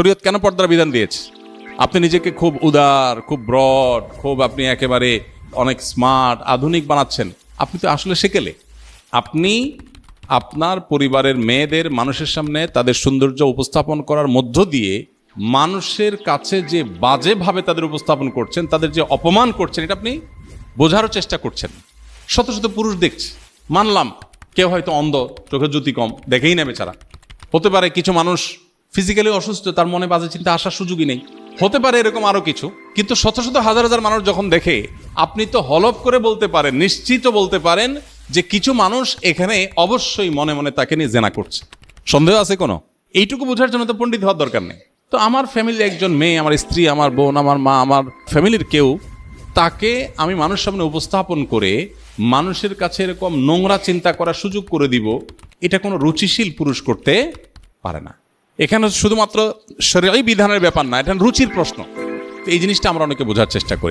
শরীয়ত কেন পর্দার বিধান দিয়েছে? আপনি নিজেকে খুব উদার, খুব ব্রড, খুব আপনি একেবারে অনেক স্মার্ট, আধুনিক বানাচ্ছেন। আপনি তো আসলে সেকেলে। আপনি আপনার পরিবারের মেয়েদের মানুষের সামনে তাদের সৌন্দর্য উপস্থাপন করার মধ্য দিয়ে মানুষের কাছে যে বাজেভাবে তাদের উপস্থাপন করছেন, তাদের যে অপমান করছেন, এটা আপনি বোঝারও চেষ্টা করছেন। শত শত পুরুষ দেখছে, মানলাম কেউ হয়তো অন্ধ, চোখের জ্যোতি কম, দেখেই নেবে ছাড়া। হতে পারে কিছু মানুষ ফিজিক্যালি অসুস্থ, তার মনে বাজে চিন্তা আসার সুযোগই নেই, হতে পারে এরকম আরো কিছু। কিন্তু শত শত হাজার হাজার মানুষ যখন দেখে, আপনি তো হলফ করে বলতে পারেন, নিশ্চিত বলতে পারেন যে কিছু মানুষ এখানে অবশ্যই মনে মনে তাকে নিয়ে জেনা করছে। সন্দেহ আছে কোনো? এইটুকু বোঝার জন্য তো পণ্ডিত হওয়ার দরকার নেই। তো আমার ফ্যামিলির একজন মেয়ে, আমার স্ত্রী, আমার বোন, আমার মা, আমার ফ্যামিলির কেউ, তাকে আমি মানুষের সামনে উপস্থাপন করে মানুষের কাছে এরকম নোংরা চিন্তা করার সুযোগ করে দিব, এটা কোনো রুচিশীল পুরুষ করতে পারে না। এখানে শুধুমাত্র শরীয়ী বিধানের ব্যাপার না, এটা রুচির প্রশ্ন। এই জিনিসটা আমরা অনেকে বোঝার চেষ্টা করি না।